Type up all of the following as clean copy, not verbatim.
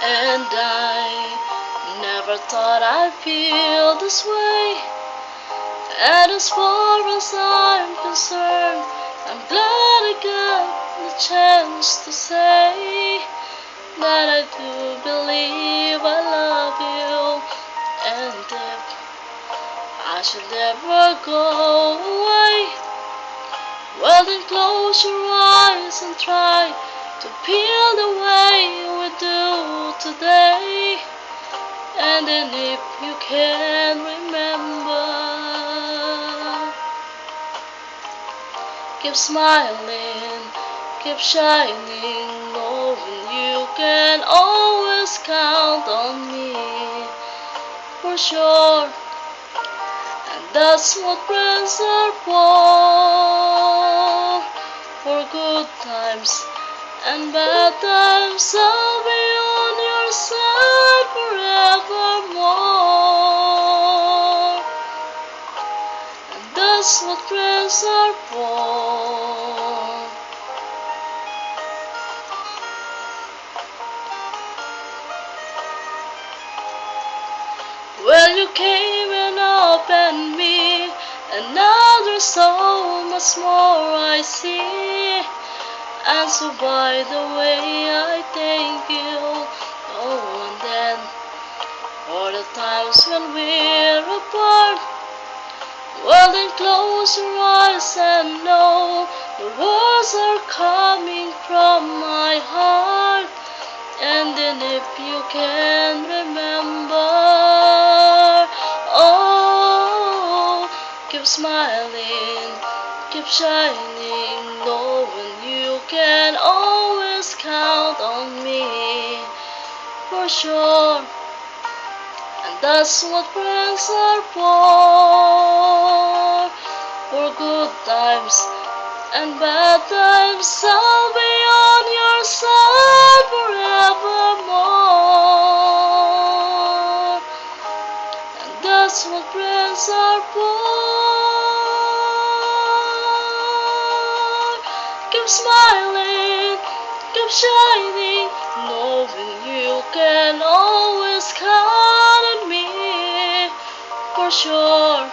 And I never thought I'd feel this way. And as far as I'm concerned, I'm glad I got the chance to say that I do believe I love you. And if I should ever go away, well then close your eyes and try to feel the way we do today. And then if you can remember, keep smiling, keep shining, knowing you can always count on me, for sure. And that's what friends are for good times and bad times. I'll be on your side forevermore. And that's what friends are for. Well, you came and opened me, and now there's so much more I see. And so by the way, I thank you. Oh, and then for the times when we're apart, well then close your eyes and know the words are coming from my heart. And then if you can remember, oh, keep smiling, keep shining, knowing you can always count on me, for sure. And that's what friends are for good times and bad times. I'll be on your side forevermore. And that's what friends are for. Keep smiling, keep shining, knowing you can always count on me, for sure.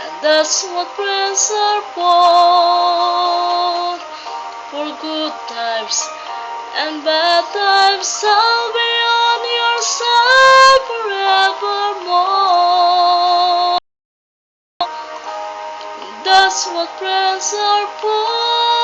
And that's what friends are for good times and bad times. I'll be on your side forevermore. And that's what friends are for.